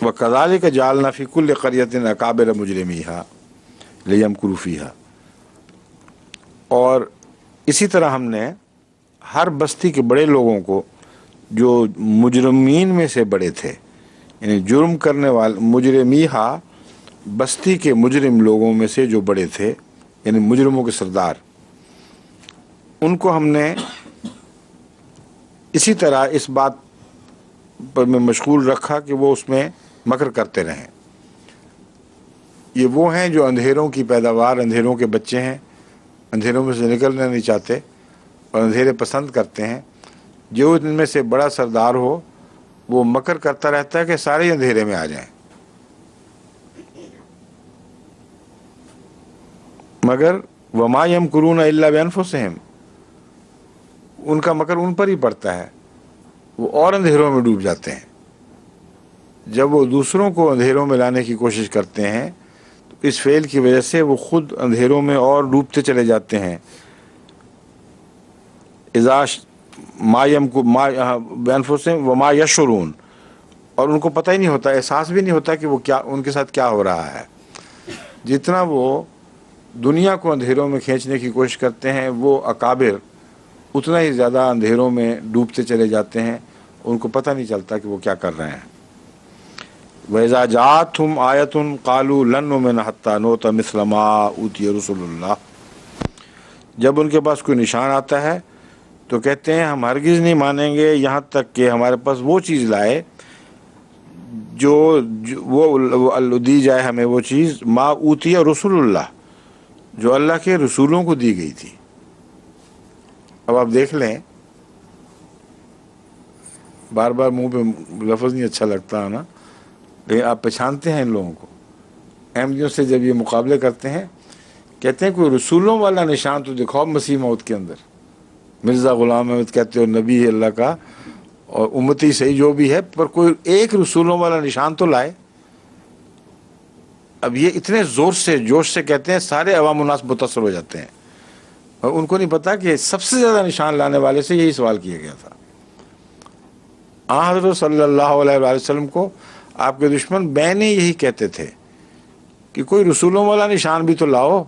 वकज़ालिक जालना फ़ी कुल्लि क़रयतिन अकाबिर मुजरिमीहा लियमकुरू फ़ीहा, और इसी तरह हमने हर बस्ती के बड़े लोगों को जो मुजरमीन में से बड़े थे, यानी जुर्म करने वाले, मुजरिमीहा बस्ती के मुजरिम लोगों में से जो बड़े थे, यानी मुजरिमों के सरदार, उनको हमने इसी तरह इस बात पर में मशगूल रखा कि वो उसमें मकर करते रहें। ये वो हैं जो अंधेरों की पैदावार, अंधेरों के बच्चे हैं, अंधेरों में से निकलना नहीं चाहते और अंधेरे पसंद करते हैं। जो इनमें से बड़ा सरदार हो वो मकर करता रहता है कि सारे अंधेरे में आ जाएं, मगर वमा यमकुरून इल्ला बिअनफुसिहिम, उनका मकर उन पर ही पड़ता है, वो और अंधेरों में डूब जाते हैं। जब वो दूसरों को अंधेरों में लाने की कोशिश करते हैं तो इस फेल की वजह से वो खुद अंधेरों में और डूबते चले जाते हैं। इज़ा मायम को बिअनफुसिहिम वमा यशउरून, और उनको पता ही नहीं होता, एहसास भी नहीं होता कि वो क्या, उनके साथ क्या हो रहा है। जितना वो दुनिया को अंधेरों में खींचने की कोशिश करते हैं, वो अकाबिर उतना ही ज़्यादा अंधेरों में डूबते चले जाते हैं, उनको पता नहीं चलता कि वो क्या कर रहे हैं। वइज़ा जाअतहुम आयतुन क़ालू लन नु'मिना हत्ता नूता मिस्ल मा ऊतिया रसूलुल्लाह, जब उनके पास कोई निशान आता है तो कहते हैं हम हरगिज़ नहीं मानेंगे यहाँ तक कि हमारे पास वो चीज़ लाए जो वो दी जाए हमें वो चीज़ मा ऊतिया रसूलुल्लाह, जो अल्लाह के रसूलों को दी गई थी। अब आप देख लें, बार बार मुंह पे लफ्ज़ नहीं अच्छा लगता है ना, लेकिन आप पहचानते हैं इन लोगों को। अहमदियों से जब ये मुकाबले करते हैं, कहते हैं कोई रसूलों वाला निशान तो दिखाओ मसीह मौद के अंदर। मिर्ज़ा ग़ुलाम अहमद कहते हो नबी है अल्लाह का और उम्मती सही जो भी है, पर कोई एक रसूलों वाला निशान तो लाए। अब ये इतने ज़ोर से जोश से कहते हैं, सारे अवाम उन्नास मुतासर हो जाते हैं, और उनको नहीं पता कि सबसे ज़्यादा निशान लाने वाले से यही सवाल किया गया था। हज़रत सल्लल्लाहु अलैहि वसल्लम को आपके दुश्मन बैने यही कहते थे कि कोई रसूलों वाला निशान भी तो लाओ।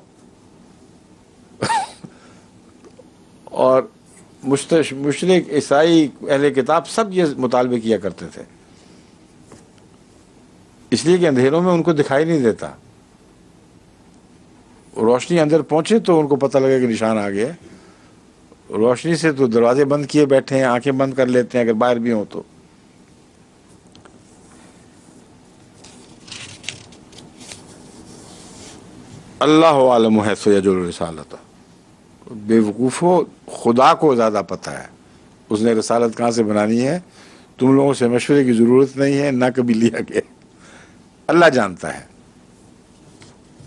और मुशरिक, ईसाई, अहले किताब सब ये मुतालबे किया करते थे, इसलिए कि अंधेरों में उनको दिखाई नहीं देता। रोशनी अंदर पहुंचे तो उनको पता लगे कि निशान आ गया। रोशनी से तो दरवाजे बंद किए बैठे हैं, आंखें बंद कर लेते हैं अगर बाहर भी हो तो। अल्लाह आलम हैसु यजुल रिसालत, बेवकूफ़ो खुदा को ज़्यादा पता है उसने रसालत कहाँ से बनानी है, तुम लोगों से मशवरे की ज़रूरत नहीं है, ना कभी लिया गया, अल्लाह जानता है।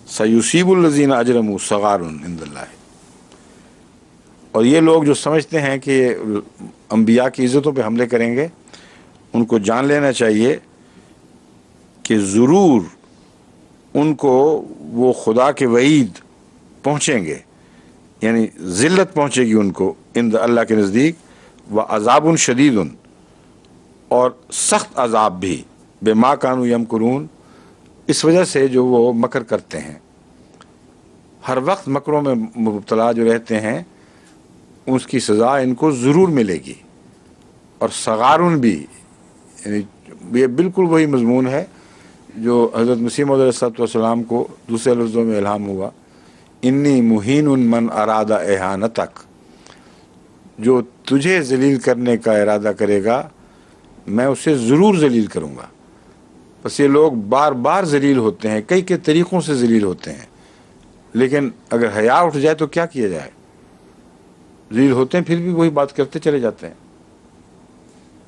सयुसीबुल लज़ीना अजरमू सगारुन इंदल्लाह, और ये लोग जो समझते हैं कि अंबिया की इज़्ज़तों पे हमले करेंगे, उनको जान लेना चाहिए कि ज़रूर उनको वो खुदा के वईद पहुँचेंगे, यानी ज़िल्लत पहुँचेगी उनको इंद अल्लाह के नज़दीक, व अज़ाबुन शदीदुन, और सख्त अज़ाब भी, बेमा कानू यमकुरून, इस वजह से जो वो मकर करते हैं। हर वक्त मकरों में मुब्तला जो रहते हैं उसकी सज़ा इनको ज़रूर मिलेगी। और सगारुन भी, यानी ये बिल्कुल वही मज़मून है जो हज़रत मसीह मौऊद अलैहिस्सलाम को दूसरे लफ्ज़ों में इल्हाम हुआ, इन्नी मुहीनुन मन अरादा एहानतक, जो तुझे जलील करने का इरादा करेगा मैं उसे ज़रूर जलील करूँगा। बस ये लोग बार बार जलील होते हैं, कई के तरीक़ों से जलील होते हैं, लेकिन अगर हया उठ जाए तो क्या किया जाए, जलील होते हैं फिर भी वही बात करते चले जाते हैं।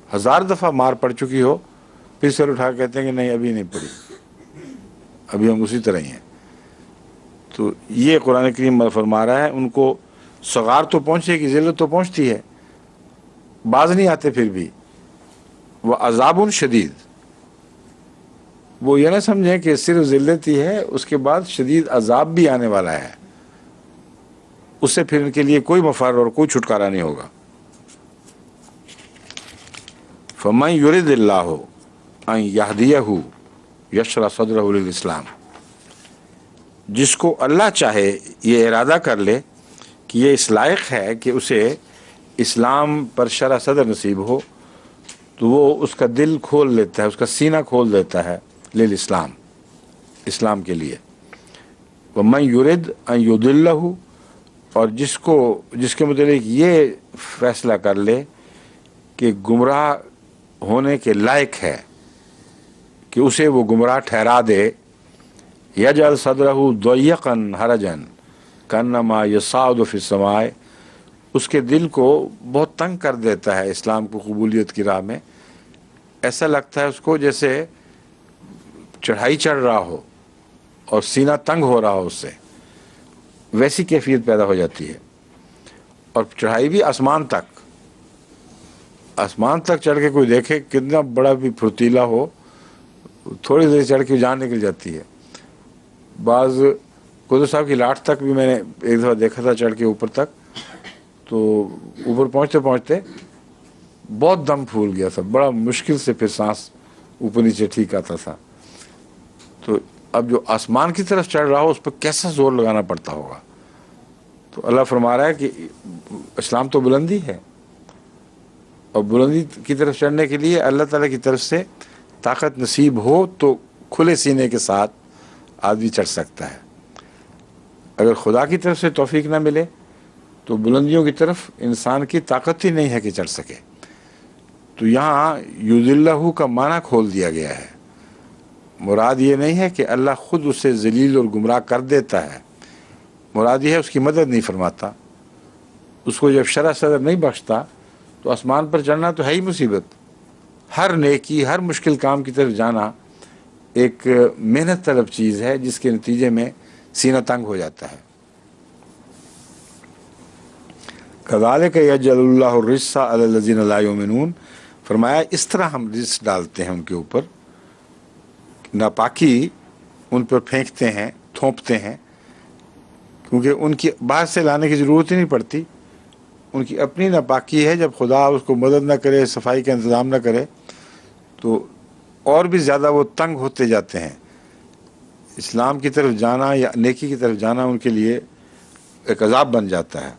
1000 दफ़ा मार पड़ चुकी हो फिर सर उठा के कहते हैं कि नहीं अभी नहीं पड़ी, अभी हम उसी तरह ही हैं। तो ये कुरान करीम फरमा रहा है उनको सगार तो पहुँचेगी, ज़िल्लत तो पहुँचती है, बाज नहीं आते फिर भी। वह अज़ाबुन शदीद, वो ये ना समझें कि सिर्फ ज़िल्लत ही है, उसके बाद शदीद अज़ाब भी आने वाला है, उससे फिर इनके लिए कोई मफर और कोई छुटकारा नहीं होगा। फमन युरिदिल्लाहु अन यहदियहु यशरा सदरहु लिल इस्लाम। जिसको अल्लाह चाहे ये इरादा कर ले कि ये इस लायक है कि उसे इस्लाम पर शरह सदर नसीब हो, तो वो उसका दिल खोल लेता है, उसका सीना खोल देता है लिल इस्लाम, इस्लाम के लिए। वमन युरिद अन युदिल्लहु, और जिसके मुतालिक ये फैसला कर ले कि गुमराह होने के लायक है, कि उसे वो गुमराह ठहरा दे, यजअल सदरहु दय्यकन हरजन कन्नमा यसाउदु फिस समाए, उसके दिल को बहुत तंग कर देता है इस्लाम को कबूलियत की राह में। ऐसा लगता है उसको जैसे चढ़ाई चढ़ रहा हो और सीना तंग हो रहा हो उससे, वैसी कैफियत पैदा हो जाती है। और चढ़ाई भी आसमान तक चढ़ के कोई देखे कितना बड़ा भी फुर्तीला हो, थोड़ी देर चढ़ के जान निकल जाती है। बाज़ कुतुब साहब की लाट तक भी मैंने एक दफ़ा देखा था चढ़ के ऊपर तक, तो ऊपर पहुँचते पहुँचते बहुत दम फूल गया था, बड़ा मुश्किल से फिर सांस ऊपर नीचे ठीक आता था। तो अब जो आसमान की तरफ चढ़ रहा हो उस पर कैसा जोर लगाना पड़ता होगा। तो अल्लाह फरमा रहा है कि इस्लाम तो बुलंदी है, और बुलंदी की तरफ चढ़ने के लिए अल्लाह ताला की तरफ से ताकत नसीब हो तो खुले सीने के साथ आदमी चढ़ सकता है। अगर खुदा की तरफ से तौफीक ना मिले तो बुलंदियों की तरफ इंसान की ताकत ही नहीं है कि चढ़ सके। तो यहाँ युदिल्लहु का माना खोल दिया गया है। मुराद ये नहीं है कि अल्लाह खुद उसे जलील और गुमराह कर देता है, मुराद ये है उसकी मदद नहीं फरमाता। उसको जब शरह सदर नहीं बख्शता तो आसमान पर चढ़ना तो है ही मुसीबत। हर नेकी, हर मुश्किल काम की तरफ जाना एक मेहनत तलब चीज़ है जिसके नतीजे में सीना तंग हो जाता है। कज़ालिक यजअलुल्लाहु रिज्सा अलल्लज़ीना ला युमिनून, फरमाया इस तरह हम रिज्स डालते हैं उनके ऊपर, नापाकी उन पर फेंकते हैं, थोपते हैं, क्योंकि उनकी बाहर से लाने की ज़रूरत ही नहीं पड़ती। उनकी अपनी नापाकी है, जब खुदा उसको मदद ना करे, सफाई का इंतज़ाम ना करे तो और भी ज़्यादा वो तंग होते जाते हैं। इस्लाम की तरफ जाना या नेकी की तरफ जाना उनके लिए एक अज़ाब बन जाता है।